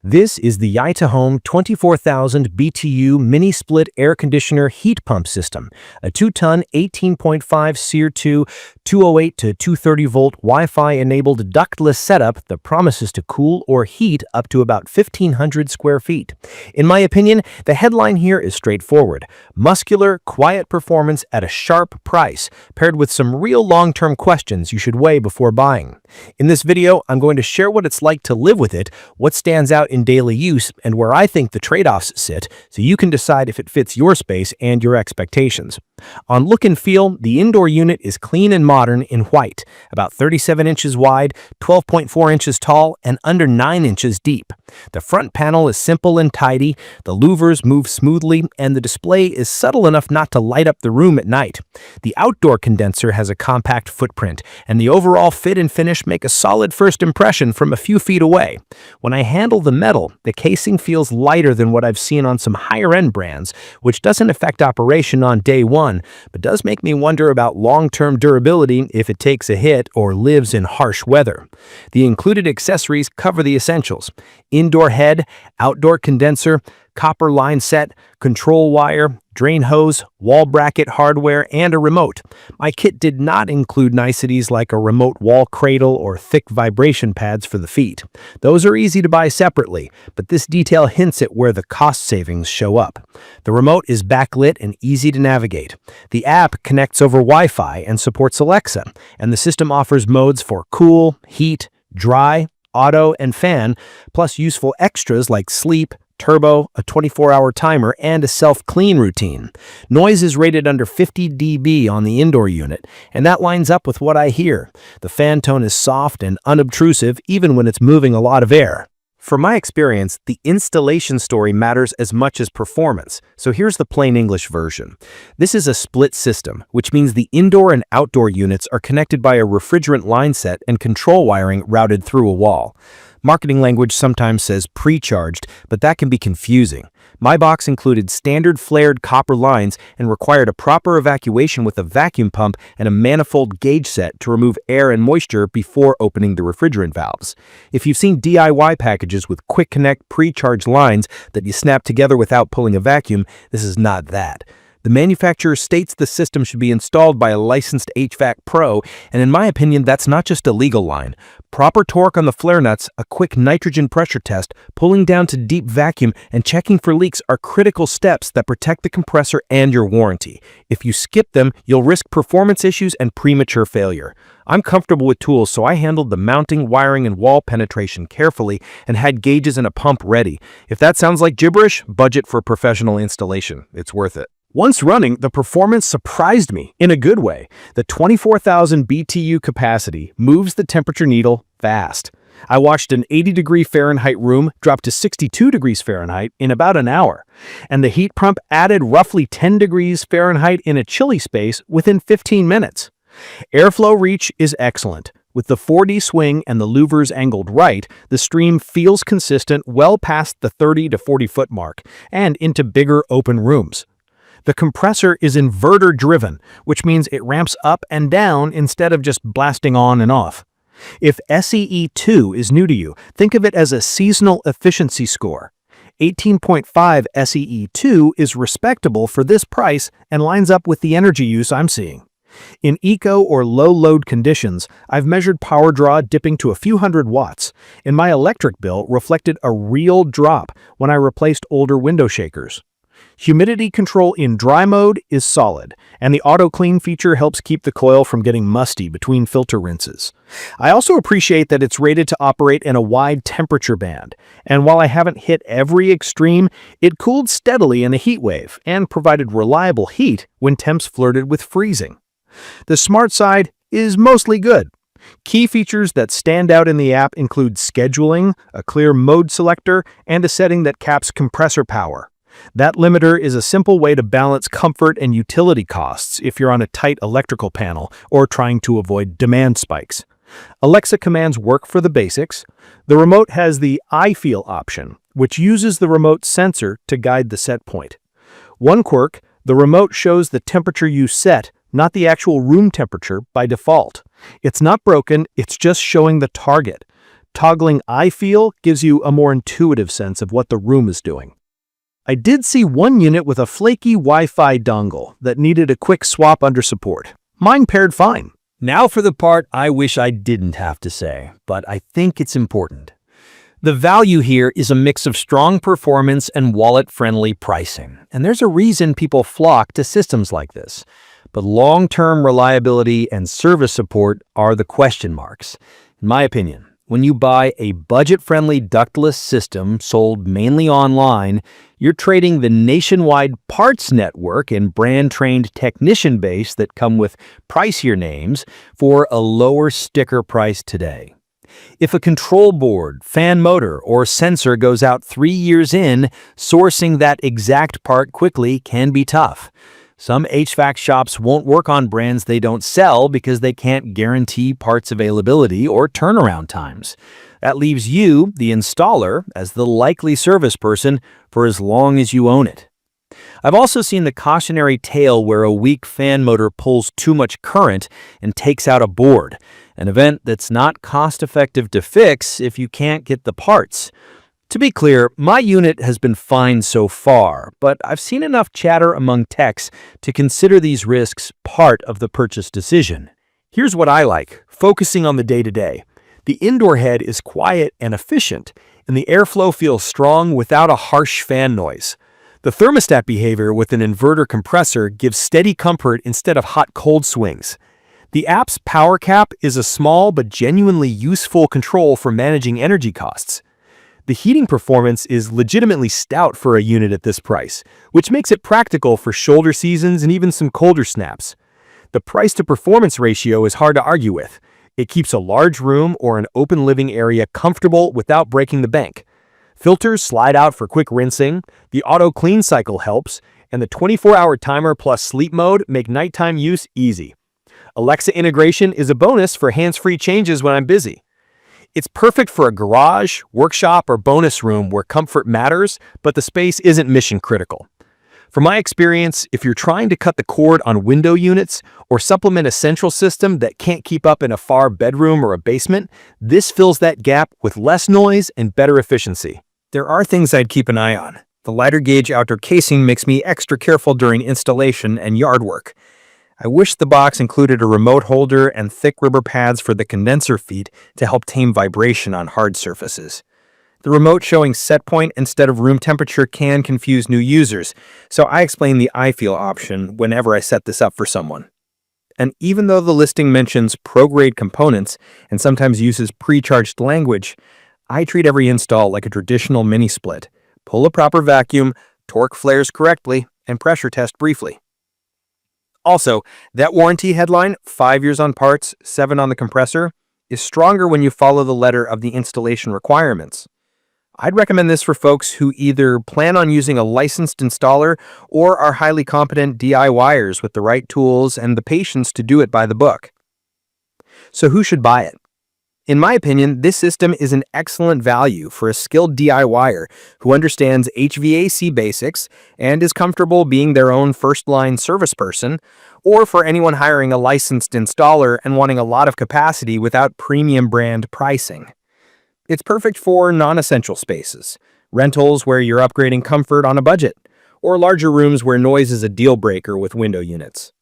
This is the YITAHOME 24,000 BTU mini-split air conditioner heat pump system, a 2-ton 18.5 SEER 2 208 to 230 volt Wi-Fi enabled ductless setup that promises to cool or heat up to about 1,500 square feet. In my opinion, the headline here is straightforward: muscular, quiet performance at a sharp price, paired with some real long-term questions you should weigh before buying. In this video, I'm going to share what it's like to live with it, what stands out in daily use, and where I think the trade-offs sit, so you can decide if it fits your space and your expectations. On look and feel, the indoor unit is clean and modern in white, about 37 inches wide, 12.4 inches tall, and under 9 inches deep. The front panel is simple and tidy, the louvers move smoothly, and the display is subtle enough not to light up the room at night. The outdoor condenser has a compact footprint, and the overall fit and finish make a solid first impression from a few feet away. When I handle the metal, the casing feels lighter than what I've seen on some higher-end brands, which doesn't affect operation on day one, but does make me wonder about long-term durability if it takes a hit or lives in harsh weather. The included accessories cover the essentials: indoor head, outdoor condenser, copper line set, control wire, drain hose, wall bracket hardware, and a remote. My kit did not include niceties like a remote wall cradle or thick vibration pads for the feet. Those are easy to buy separately, but this detail hints at where the cost savings show up. The remote is backlit and easy to navigate. The app connects over Wi-Fi and supports Alexa, and the system offers modes for cool, heat, dry, auto, and fan, plus useful extras like sleep, turbo, a 24-hour timer, and a self-clean routine. Noise is rated under 50 dB on the indoor unit, and that lines up with what I hear. The fan tone is soft and unobtrusive even when it's moving a lot of air. From my experience, the installation story matters as much as performance, so here's the plain English version. This is a split system, which means the indoor and outdoor units are connected by a refrigerant line set and control wiring routed through a wall. Marketing language sometimes says pre-charged, but that can be confusing. My box included standard flared copper lines and required a proper evacuation with a vacuum pump and a manifold gauge set to remove air and moisture before opening the refrigerant valves. If you've seen DIY packages with quick connect pre-charged lines that you snap together without pulling a vacuum, this is not that. The manufacturer states the system should be installed by a licensed HVAC pro, and in my opinion, that's not just a legal line. Proper torque on the flare nuts, a quick nitrogen pressure test, pulling down to deep vacuum, and checking for leaks are critical steps that protect the compressor and your warranty. If you skip them, you'll risk performance issues and premature failure. I'm comfortable with tools, so I handled the mounting, wiring, and wall penetration carefully and had gauges and a pump ready. If that sounds like gibberish, budget for professional installation. It's worth it. Once running, the performance surprised me in a good way. The 24,000 BTU capacity moves the temperature needle fast. I watched an 80-degree Fahrenheit room drop to 62 degrees Fahrenheit in about an hour, and the heat pump added roughly 10 degrees Fahrenheit in a chilly space within 15 minutes. Airflow reach is excellent. With the 4D swing and the louvers angled right, the stream feels consistent well past the 30 to 40 foot mark and into bigger open rooms. The compressor is inverter-driven, which means it ramps up and down instead of just blasting on and off. If SEE2 is new to you, think of it as a seasonal efficiency score. 18.5 SEE2 is respectable for this price and lines up with the energy use I'm seeing. In eco or low-load conditions, I've measured power draw dipping to a few hundred watts, and my electric bill reflected a real drop when I replaced older window shakers. Humidity control in dry mode is solid, and the auto clean feature helps keep the coil from getting musty between filter rinses. I also appreciate that it's rated to operate in a wide temperature band, and while I haven't hit every extreme, it cooled steadily in a heat wave and provided reliable heat when temps flirted with freezing. The smart side is mostly good. Key features that stand out in the app include scheduling, a clear mode selector, and a setting that caps compressor power. That limiter is a simple way to balance comfort and utility costs if you're on a tight electrical panel or trying to avoid demand spikes. Alexa commands work for the basics. The remote has the I Feel option, which uses the remote sensor to guide the set point. One quirk, the remote shows the temperature you set, not the actual room temperature by default. It's not broken, it's just showing the target. Toggling I feel gives you a more intuitive sense of what the room is doing. I did see one unit with a flaky Wi-Fi dongle that needed a quick swap under support. Mine paired fine. Now for the part I wish I didn't have to say, but I think it's important. The value here is a mix of strong performance and wallet-friendly pricing, and there's a reason people flock to systems like this. But long-term reliability and service support are the question marks. In my opinion, when you buy a budget-friendly ductless system sold mainly online, you're trading the nationwide parts network and brand-trained technician base that come with pricier names for a lower sticker price today. If a control board, fan motor, or sensor goes out 3 years in, sourcing that exact part quickly can be tough. Some HVAC shops won't work on brands they don't sell because they can't guarantee parts availability or turnaround times. That leaves you, the installer, as the likely service person for as long as you own it. I've also seen the cautionary tale where a weak fan motor pulls too much current and takes out a board, an event that's not cost-effective to fix if you can't get the parts. To be clear, my unit has been fine so far, but I've seen enough chatter among techs to consider these risks part of the purchase decision. Here's what I like, focusing on the day-to-day. The indoor head is quiet and efficient, and the airflow feels strong without a harsh fan noise. The thermostat behavior with an inverter compressor gives steady comfort instead of hot-cold swings. The app's power cap is a small but genuinely useful control for managing energy costs. The heating performance is legitimately stout for a unit at this price, which makes it practical for shoulder seasons and even some colder snaps. The price-to-performance ratio is hard to argue with. It keeps a large room or an open living area comfortable without breaking the bank. Filters slide out for quick rinsing, the auto clean cycle helps, and the 24-hour timer plus sleep mode make nighttime use easy. Alexa integration is a bonus for hands-free changes when I'm busy. It's perfect for a garage, workshop, or bonus room where comfort matters, but the space isn't mission-critical. From my experience, if you're trying to cut the cord on window units or supplement a central system that can't keep up in a far bedroom or a basement, this fills that gap with less noise and better efficiency. There are things I'd keep an eye on. The lighter gauge outdoor casing makes me extra careful during installation and yard work. I wish the box included a remote holder and thick rubber pads for the condenser feet to help tame vibration on hard surfaces. The remote showing set point instead of room temperature can confuse new users, so I explain the I feel option whenever I set this up for someone. And even though the listing mentions pro-grade components and sometimes uses pre-charged language, I treat every install like a traditional mini-split. Pull a proper vacuum, torque flares correctly, and pressure test briefly. Also, that warranty headline, 5 years on parts, 7 on the compressor, is stronger when you follow the letter of the installation requirements. I'd recommend this for folks who either plan on using a licensed installer or are highly competent DIYers with the right tools and the patience to do it by the book. So who should buy it? In my opinion, this system is an excellent value for a skilled DIYer who understands HVAC basics and is comfortable being their own first-line service person, or for anyone hiring a licensed installer and wanting a lot of capacity without premium brand pricing. It's perfect for non-essential spaces, rentals where you're upgrading comfort on a budget, or larger rooms where noise is a deal breaker with window units.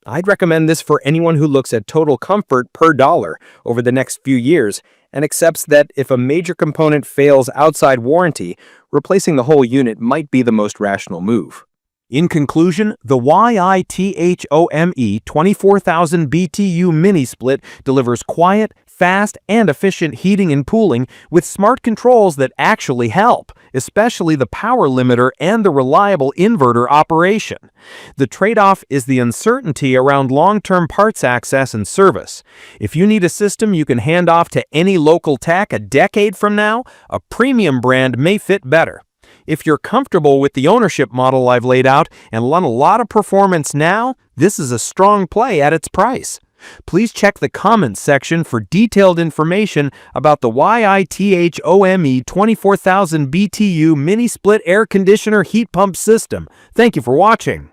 I'd recommend this for anyone who looks at total comfort per dollar over the next few years and accepts that if a major component fails outside warranty, replacing the whole unit might be the most rational move. In conclusion, the YITAHOME 24,000 BTU mini-split delivers quiet, fast, and efficient heating and cooling with smart controls that actually help, especially the power limiter and the reliable inverter operation. The trade-off is the uncertainty around long-term parts access and service. If you need a system you can hand off to any local tech a decade from now, a premium brand may fit better. If you're comfortable with the ownership model I've laid out and want a lot of performance now, this is a strong play at its price. Please check the comments section for detailed information about the YITAHOME 24,000 BTU mini-split air conditioner heat pump system. Thank you for watching.